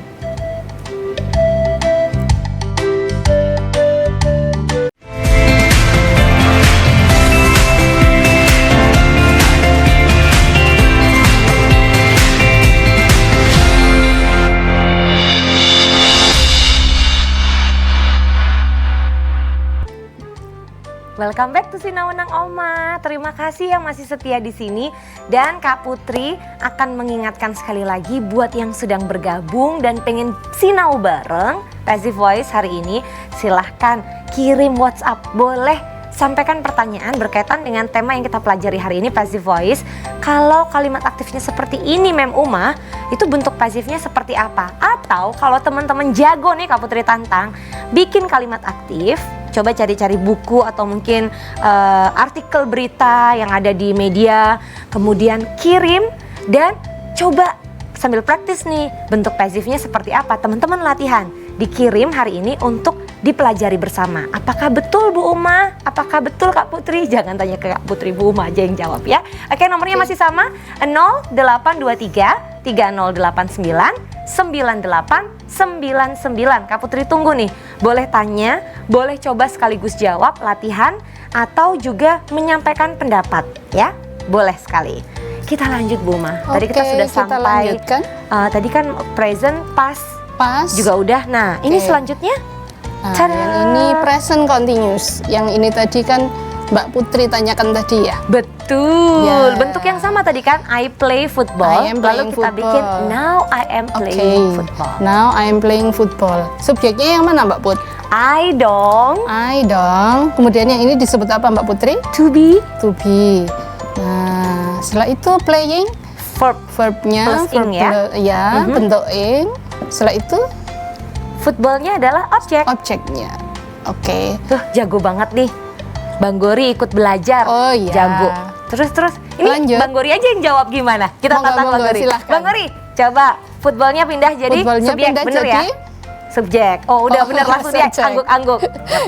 Welcome back to Sinawunang Oma. Terima kasih yang masih setia di sini, dan Kak Putri akan mengingatkan sekali lagi buat yang sedang bergabung dan pengen sinau bareng Passive Voice hari ini, silahkan kirim WhatsApp. Boleh sampaikan pertanyaan berkaitan dengan tema yang kita pelajari hari ini, Passive Voice. Kalau kalimat aktifnya seperti ini, Mem Uma, itu bentuk pasifnya seperti apa? Atau kalau teman-teman jago nih, Kak Putri tantang bikin kalimat aktif, coba cari-cari buku atau mungkin artikel berita yang ada di media, kemudian kirim dan coba sambil praktis nih bentuk pasifnya seperti apa. Teman-teman latihan, dikirim hari ini untuk dipelajari bersama. Apakah betul Bu Uma? Apakah betul Kak Putri? Jangan tanya ke Kak Putri, Bu Uma aja yang jawab ya. Oke, nomornya masih sama 0823 3089 9899. Kak Putri tunggu nih. Boleh tanya, boleh coba sekaligus jawab, latihan, atau juga menyampaikan pendapat ya. Boleh sekali. Kita lanjut Bu Uma. Tadi kita Oke, sudah kita sampai lanjutkan. tadi kan present, past Pas. juga udah. Nah, ini Oke. selanjutnya Nah, Tada! yang ini present continuous. Yang ini tadi kan Mbak Putri tanyakan tadi ya. betul. Ya. Bentuk yang sama tadi kan, I play football. I am Lalu playing kita football. bikin now I am playing football. Now I am playing football. Subjeknya yang mana Mbak Put? I dong. I dong. Kemudian yang ini disebut apa Mbak Putri? To be To be. Nah, setelah itu playing, verb. verbnya, Plus ing ya? Ya, bentuk ing. Setelah itu Footballnya adalah objek. objeknya. Oke. Tuh jago banget nih. Bang Gori ikut belajar. Oh, iya. Jago. Terus ini Lanjut. Bang Gori aja yang jawab gimana? Kita Monggo, tantang Bang monggo, Gori. silahkan. Bang Gori, coba footballnya pindah jadi Footballnya subjek, pindah bener jadi ya? Subjek. Oh, udah Oh, bener langsung dia subjek. angguk-angguk.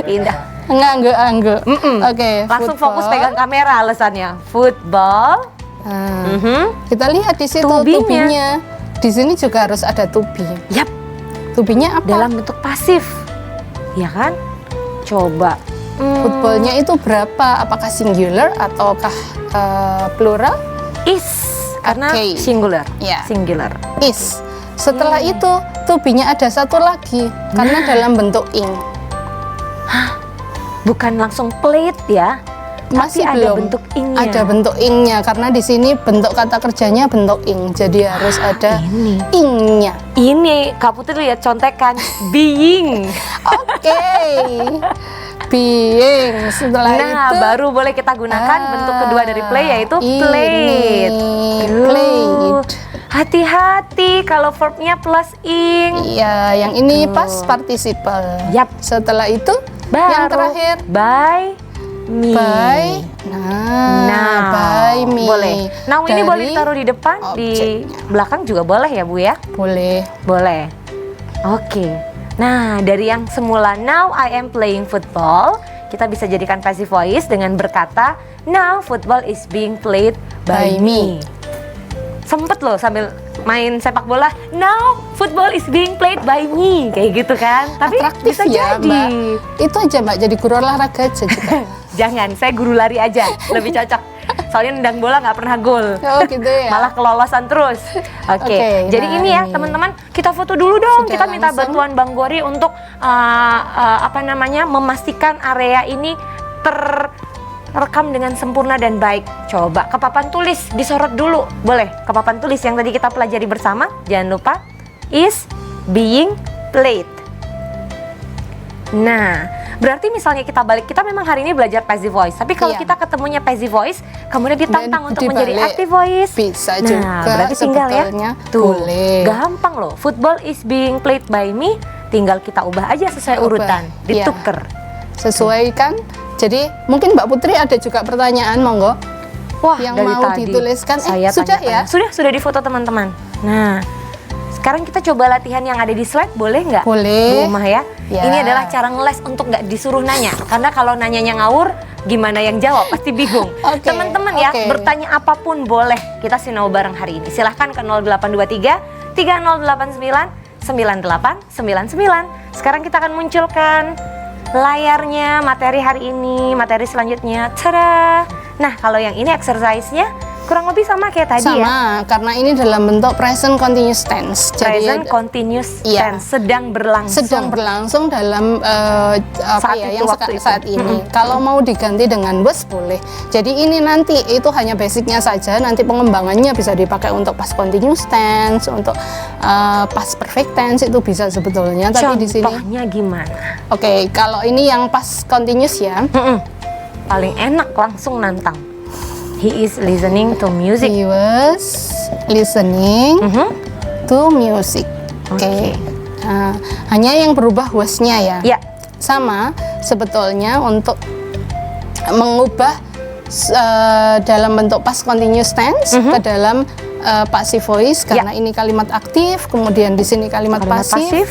Pindah. Angguk-angguk. Oke. Langsung football. fokus pegang kamera alasannya. Football. Nah, kita lihat di situ To be-nya. to be-nya. Di sini juga harus ada to be. Yap, To be-nya apa? dalam bentuk pasif. ya kan? Coba. Footballnya itu berapa? Apakah singular ataukah plural? Is, karena Oke. singular. Ya. Singular. Is. Setelah Iya. itu, to be-nya ada satu lagi karena dalam bentuk ing. Bukan langsung plate ya. Masih tapi belum. ada bentuk ing-nya. Ada bentuk ing-nya karena di sini bentuk kata kerjanya bentuk ing. Jadi harus ada Ini. ing-nya. Ini Kak Putri lihat contekan being. Oke. Being. Setelah Nah, itu baru boleh kita gunakan bentuk kedua dari play yaitu ini, plate. plate. Hati-hati kalau verbnya plus ing. Iya, yang ini Tuh. past participle. Yap. Setelah itu Baru yang terakhir by me. by. Nah, Now, by me. boleh. Now ini Dari boleh ditaruh di depan, di objeknya. belakang juga boleh ya Bu ya? Boleh. Boleh. Oke. Nah, dari yang semula now I am playing football, kita bisa jadikan passive voice dengan berkata now football is being played by By me. Sempet loh sambil main sepak bola, now football is being played by me, kayak gitu kan? Tapi Atraktif bisa ya, jadi. Mbak. Itu aja Mbak, jadi guru olahraga aja juga. Jangan, saya guru lari aja, lebih cocok. Soalnya nendang bola nggak pernah gol. Oh gitu ya. Malah kelolosan terus. Oke, Oke, jadi nah ini ya ini. teman-teman, kita foto dulu dong. Sudah Kita minta langsung. bantuan Bang Gori untuk memastikan area ini terekam dengan sempurna dan baik. Coba ke papan tulis disorot dulu, boleh? Ke papan tulis yang tadi kita pelajari bersama. Jangan lupa is being played. Nah, berarti misalnya kita balik, kita memang hari ini belajar passive voice. Tapi kalau Iya. kita ketemunya passive voice, kemudian ditantang Dan untuk menjadi dibalik, active voice. bisa Nah, juga berarti tinggal ya. sebetulnya. Tuh, Boleh. gampang loh. Football is being played by me. Tinggal kita ubah aja sesuai Ubah, urutan, iya. dituker. Sesuaikan. Jadi mungkin Mbak Putri ada juga pertanyaan, monggo. Wah, Yang dari mau tadi dituliskan, saya sudah ya? Sudah difoto teman-teman. Nah, sekarang kita coba latihan yang ada di slide, boleh nggak? Boleh. Bu Umah ya. Ya. Ini adalah cara ngeles untuk nggak disuruh nanya. Karena kalau nanyanya ngawur, gimana yang jawab? Pasti bingung. Oke, Teman-teman ya, oke. bertanya apapun boleh. Kita sinau bareng hari ini. Silahkan ke 0823 3089 9899. Sekarang kita akan munculkan layarnya materi hari ini, materi selanjutnya. Tada! Nah, kalau yang ini exercise-nya kurang lebih sama kayak tadi ya. Sama, karena ini dalam bentuk present continuous tense. Present continuous Iya. tense, sedang berlangsung. sedang berlangsung dalam Saat ya itu, yang waktu itu. saat ini. Kalau mau diganti dengan was boleh. Jadi ini nanti itu hanya basicnya saja. Nanti pengembangannya bisa dipakai untuk past continuous tense, untuk past perfect tense itu bisa sebetulnya. Tapi di sini, Contohnya gimana? oke, kalau ini yang past continuous ya. Paling enak langsung nantang. He is listening to music. He was listening Mhm. to music. Oke. Oke. Nah, hanya yang berubah was-nya ya. Ya, Sama sebetulnya untuk mengubah dalam bentuk past continuous tense ke dalam passive voice karena ini kalimat aktif, kemudian di sini kalimat, kalimat pasif.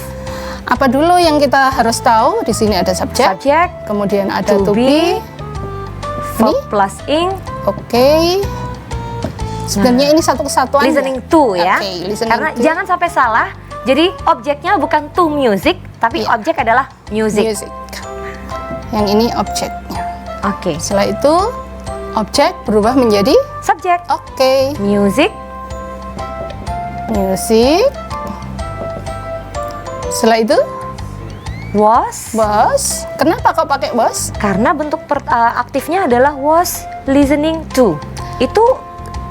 Apa dulu yang kita harus tahu? Di sini ada subjek, subject, kemudian ada to to be. verb plus ing, Oke. Sebenarnya ini satu kesatuan. listening to ya. Oke, listening Karena to. jangan sampai salah. Jadi objeknya bukan to music, tapi Iya. objek adalah music. Music. Yang ini objeknya. Oke. Setelah itu objek berubah menjadi Subject, oke, music, music. Setelah itu was. was. Kenapa kok pakai was? Karena bentuk aktifnya adalah was listening to. Itu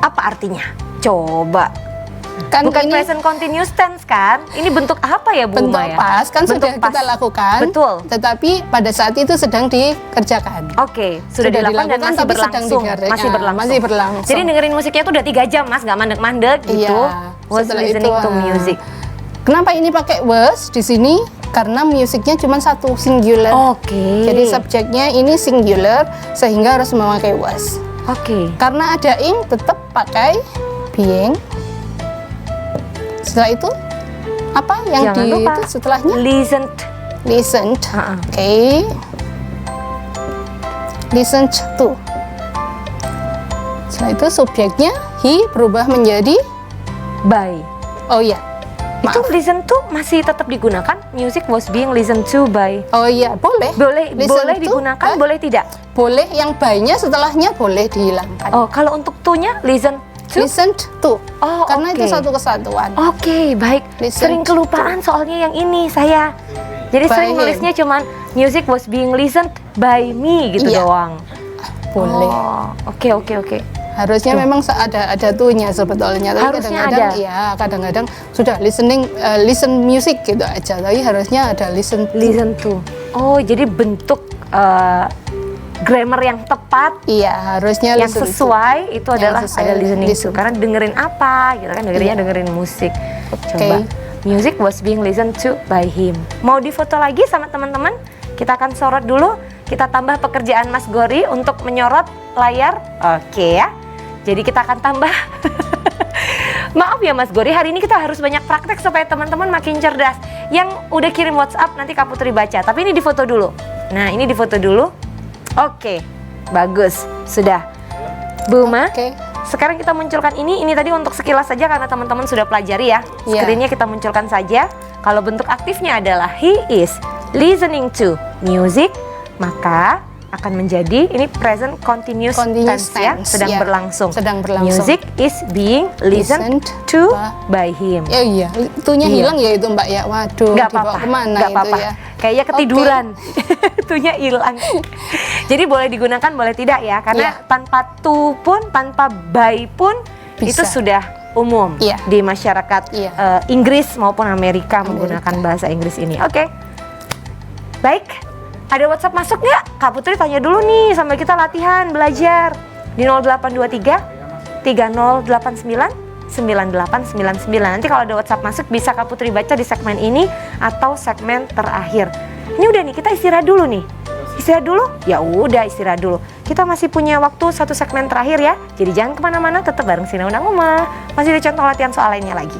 apa artinya? Coba. Kan Bukan ini present continuous tense kan? Ini bentuk apa ya Bu bentuk Uma ya? pas kan Bentuk sudah kita pas. lakukan. Betul. Tetapi pada saat itu sedang dikerjakan. Oke, sudah dilakukan dan masih tapi sedang berlangsung. Masih berlangsung. Masih berlangsung. Jadi dengerin musiknya tuh udah 3 jam Mas, nggak mandek-mandek gitu. Iya, Was setelah listening itu, to music. Kenapa ini pakai was di sini? Karena musiknya cuma satu singular. Oke. Jadi subjeknya ini singular sehingga harus memakai was. Oke. Karena ada ing tetap pakai being. Setelah itu apa yang Jangan lupa. itu setelahnya? Listened. Listened. Ah, ah. Oke. Listened to. Setelah itu subjeknya he berubah menjadi By. oh ya. Itu listen to masih tetap digunakan? Music was being listened to by. Oh iya, boleh. Boleh digunakan, boleh tidak? Boleh, yang by-nya setelahnya boleh dihilangkan. Oh, kalau untuk to-nya listen to? Listened to. Oh, Karena itu oke. satu kesatuan. Oke, baik. Listen Sering kelupaan soalnya yang ini saya. Jadi By sering him. nulisnya cuman music was being listened by me gitu Iya. doang. Boleh. Oh, oke. Harusnya memang ada tuh-nya sebetulnya, tapi Harusnya kadang-kadang ada. ya kadang-kadang sudah listen music gitu aja, tapi harusnya ada listen to. Listen to. Oh, jadi bentuk grammar yang tepat, Iya, harusnya yang listen to. sesuai itu Yang adalah sesuai, ada listening to. listen. Karena dengerin apa gitu kan, dengerinnya Iya. dengerin musik. Oke. Coba. Music was being listened to by him. Mau difoto lagi sama teman-teman? Kita akan sorot dulu. Kita tambah pekerjaan Mas Gori untuk menyorot layar. Oke ya. Jadi kita akan tambah. Maaf ya Mas Gori, hari ini kita harus banyak praktek supaya teman-teman makin cerdas. Yang udah kirim WhatsApp nanti Kak Putri baca. Tapi ini difoto dulu. Nah, ini difoto dulu. Oke, bagus. Sudah. Buma. Oke. Sekarang kita munculkan ini tadi untuk sekilas saja karena teman-teman sudah pelajari ya. Iya. Screen-nya kita munculkan saja. Kalau bentuk aktifnya adalah he is listening to music, maka akan menjadi ini present continuous Continuous tense ya, tense, sedang ya. berlangsung. Sedang berlangsung. Music is being listened Listened to by him. Ya iya, itunya Iya. hilang ya itu Mbak ya. Waduh, Nggak dibawa apa-apa, kemana nggak itu apa-apa. ya? Kayaknya ketiduran. Itunya hilang. Jadi boleh digunakan, boleh tidak ya? Karena Iya. tanpa to pun, tanpa by pun itu Bisa. sudah umum Iya. di masyarakat Iya. Inggris maupun Amerika menggunakan bahasa Inggris ini. Oke, baik. Ada WhatsApp masuk nggak? Kak Putri tanya dulu nih sambil kita latihan belajar di 0823 3089 9899. Nanti kalau ada WhatsApp masuk bisa Kak Putri baca di segmen ini atau segmen terakhir. Ini udah nih, kita istirahat dulu nih. Istirahat dulu? Ya udah istirahat dulu. Kita masih punya waktu satu segmen terakhir ya. Jadi jangan kemana-mana, tetap bareng Sina Undang Uma. Masih ada contoh latihan soal lainnya lagi.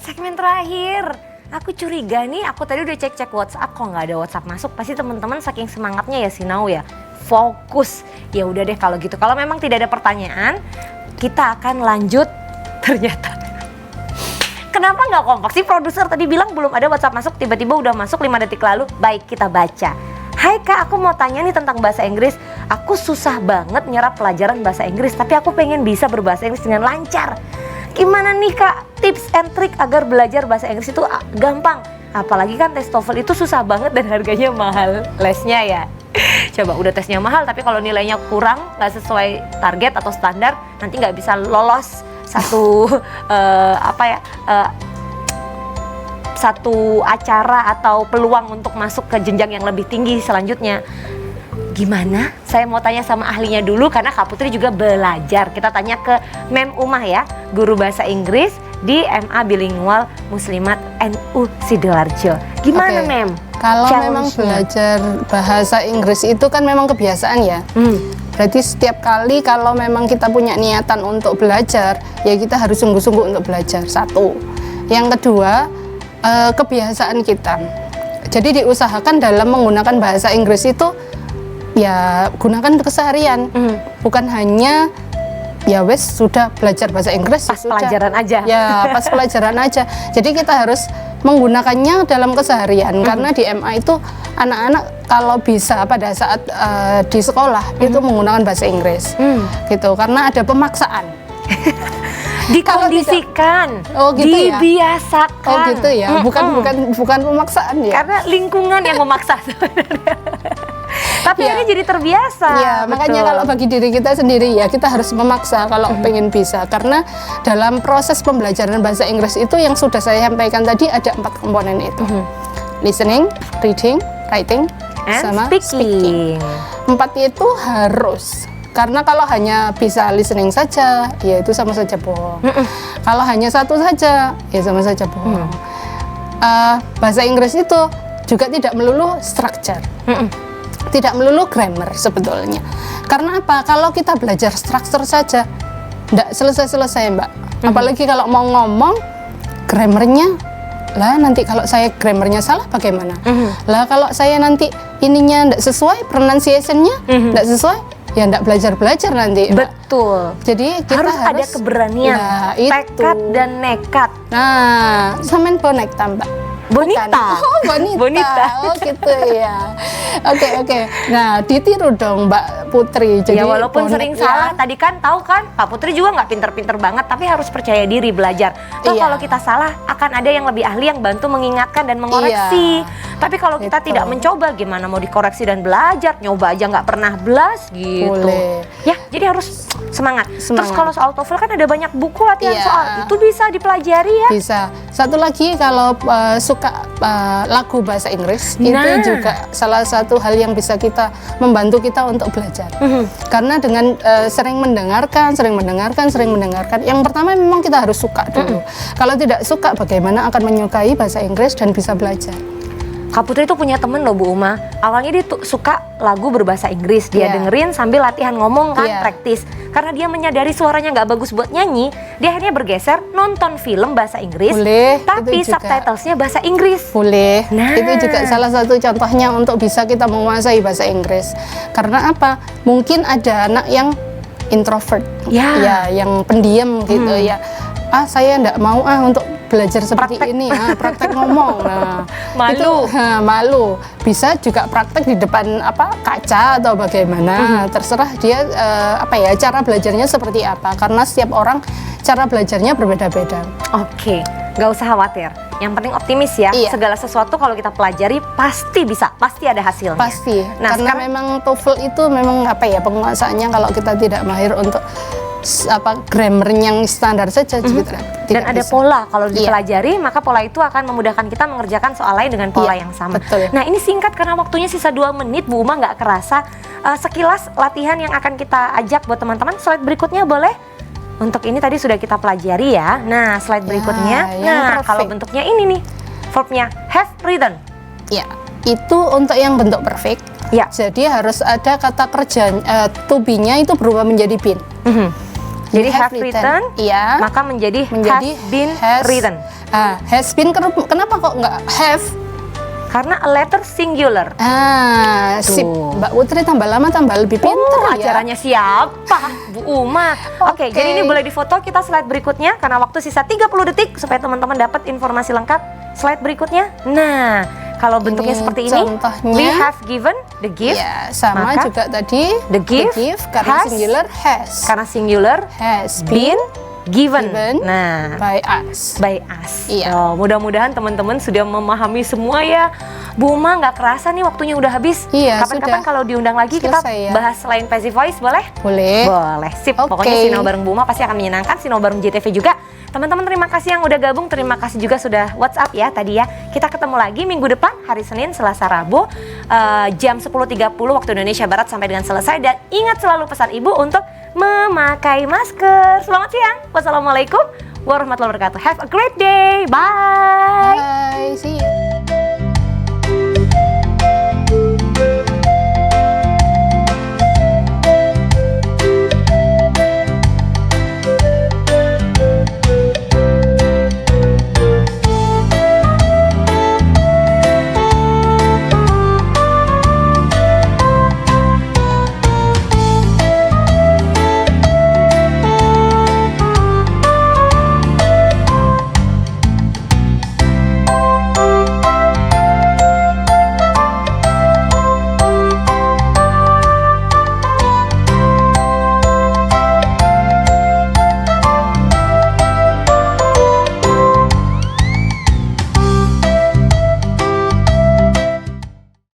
Segmen terakhir, aku curiga nih, aku tadi udah cek-cek WhatsApp kok nggak ada WhatsApp masuk. Pasti teman-teman saking semangatnya ya Sinau ya, fokus. Ya udah deh kalau gitu. Kalau memang tidak ada pertanyaan, kita akan lanjut. Ternyata, kenapa nggak kompak sih produser tadi bilang belum ada WhatsApp masuk, tiba-tiba udah masuk 5 detik lalu. Baik, kita baca. Hai Kak, aku mau tanya nih tentang bahasa Inggris. Aku susah banget nyerap pelajaran bahasa Inggris, tapi aku pengen bisa berbahasa Inggris dengan lancar. Gimana nih Kak, tips and trick agar belajar bahasa Inggris itu gampang? Apalagi kan tes TOEFL itu susah banget dan harganya mahal lesnya ya. Coba udah tesnya mahal tapi kalau nilainya kurang, nggak sesuai target atau standar, nanti nggak bisa lolos satu satu acara atau peluang untuk masuk ke jenjang yang lebih tinggi selanjutnya. Gimana? Saya mau tanya sama ahlinya dulu karena Kak Putri juga belajar. Kita tanya ke Mem Umah ya, guru bahasa Inggris di MA Bilingual Muslimat NU Sidoarjo. Gimana Oke. Mem? Kalau memang Challenge-nya? belajar bahasa Inggris itu kan memang kebiasaan ya. Berarti setiap kali kalau memang kita punya niatan untuk belajar, ya kita harus sungguh-sungguh untuk belajar. Satu. Yang kedua, kebiasaan kita. Jadi diusahakan dalam menggunakan bahasa Inggris itu ya gunakan keseharian. Bukan hanya ya wes sudah belajar bahasa Inggris Pas ya sudah. pelajaran aja. Ya pas pelajaran aja. Jadi kita harus menggunakannya dalam keseharian karena di MA itu anak-anak kalau bisa pada saat di sekolah itu menggunakan bahasa Inggris gitu karena ada pemaksaan. Dikondisikan, Oh, gitu ya? dibiasakan. Oh gitu ya, bukan pemaksaan ya. Karena lingkungan yang memaksa sebenarnya. Tapi Ya. ini jadi terbiasa. Ya, makanya betul. kalau bagi diri kita sendiri ya kita harus memaksa kalau pengen bisa karena dalam proses pembelajaran bahasa Inggris itu yang sudah saya sampaikan tadi ada 4 komponen itu. Listening, reading, writing, And sama speaking. 4 itu harus. Karena kalau hanya bisa listening saja, ya itu sama saja bohong. Kalau hanya satu saja, ya sama saja bohong. Bahasa Inggris itu juga tidak melulu structure. tidak melulu grammar sebetulnya. Karena apa? Kalau kita belajar struktur saja, tidak selesai-selesai Mbak. Apalagi kalau mau ngomong, grammarnya, lah nanti kalau saya grammarnya salah bagaimana? Lah kalau saya nanti ininya tidak sesuai, pronunciation-nya tidak sesuai, ya tidak belajar-belajar nanti Mbak. Betul. Jadi kita harus ada keberanian, Nah, tekad itu. dan nekat. Nah, samain boneka Mbak. Bonita. Bukan. Oh, bonita. Bonita. Oh, gitu ya. Oke. Nah, ditiru dong Mbak Putri. Jadi Ya walaupun bonek- sering ya. salah, tadi kan tahu kan Pak Putri juga nggak pinter-pinter banget, tapi harus percaya diri belajar. Toh Iya. kalau kita salah akan ada yang lebih ahli yang bantu mengingatkan dan mengoreksi. Tapi kalau kita Gitu. tidak mencoba, gimana mau dikoreksi dan belajar? Nyoba aja nggak pernah belas gitu. Boleh. Ya jadi harus semangat. Terus Semangat. kalau soal TOEFL kan ada banyak buku latihan Iya. soal, itu bisa dipelajari ya. Bisa. Satu lagi kalau suka lagu bahasa Inggris, Nah. itu juga salah satu hal yang bisa kita membantu kita untuk belajar. Karena dengan sering mendengarkan, yang pertama memang kita harus suka dulu. Kalau tidak suka, bagaimana akan menyukai bahasa Inggris dan bisa belajar? Kak Putri tuh punya temen loh Bu Uma. Awalnya dia tuh suka lagu berbahasa Inggris. Dia Iya. dengerin sambil latihan ngomong kan, Iya. praktis. Karena dia menyadari suaranya nggak bagus buat nyanyi, dia akhirnya bergeser nonton film bahasa Inggris. Boleh, Tapi itu juga. subtitlesnya bahasa Inggris. Boleh, Nah. itu juga salah satu contohnya untuk bisa kita menguasai bahasa Inggris. Karena apa? Mungkin ada anak yang introvert, Ya. yang pendiam gitu ya. Saya enggak mau untuk belajar seperti Praktek. ini, praktek ngomong. Nah, Malu. itu, malu. Bisa juga praktek di depan kaca atau bagaimana. Terserah dia cara belajarnya seperti apa. Karena setiap orang cara belajarnya berbeda-beda. Oke, nggak usah khawatir. Yang penting optimis ya. Iya. Segala sesuatu kalau kita pelajari pasti bisa, pasti ada hasilnya. Pasti, Nah, karena sekarang memang TOEFL itu memang penguasaannya kalau kita tidak mahir untuk grammar yang standar saja juga dan tidak ada bisa. pola kalau Iya. dipelajari, maka pola itu akan memudahkan kita mengerjakan soal lain dengan pola Iya, yang sama. betul. Nah ini singkat karena waktunya sisa 2 menit Bu Uma, nggak kerasa. Sekilas latihan yang akan kita ajak buat teman-teman, slide berikutnya boleh? Untuk ini tadi sudah kita pelajari ya. Nah slide berikutnya, yang nah perfect. kalau bentuknya ini nih, verbnya have written. Ya, itu untuk yang bentuk perfect. Ya. Jadi harus ada kata kerja to be-nya itu berubah menjadi been. Jadi have written, iya. maka menjadi Menjadi has been has written. Has been, kenapa kok nggak have? Karena a letter singular. Sip. Tuh. Mbak Putri tambah lama tambah lebih pinter ya. Acaranya siapa? Bu Uma. Oke, Oke. jadi ini boleh difoto, kita slide berikutnya karena waktu sisa 30 detik supaya teman-teman dapat informasi lengkap. Slide berikutnya. Nah, kalau bentuknya Ini seperti ini, contohnya. we have given the gift. Ya, sama Maka juga tadi the gift karena has- singular has. Karena singular Has been given. given Nah, by us. by us. Iya. Oh, mudah-mudahan teman-teman sudah memahami semua ya. Bu Uma, nggak kerasa nih waktunya udah habis. Iya, Kapan-kapan sudah. kalau diundang lagi kita Selesai ya. bahas selain Passive Voice, boleh? Boleh. Boleh, sip. Oke. Pokoknya Sinau bareng Bu Uma pasti akan menyenangkan. Sinau bareng JTV juga. Teman-teman terima kasih yang udah gabung. Terima kasih juga sudah WhatsApp ya tadi ya. Kita ketemu lagi minggu depan, hari Senin, Selasa, Rabu, jam 10.30 waktu Indonesia Barat sampai dengan selesai. Dan ingat selalu pesan Ibu untuk memakai masker. Selamat siang. Wassalamualaikum warahmatullahi wabarakatuh. Have a great day. Bye. Bye. See you.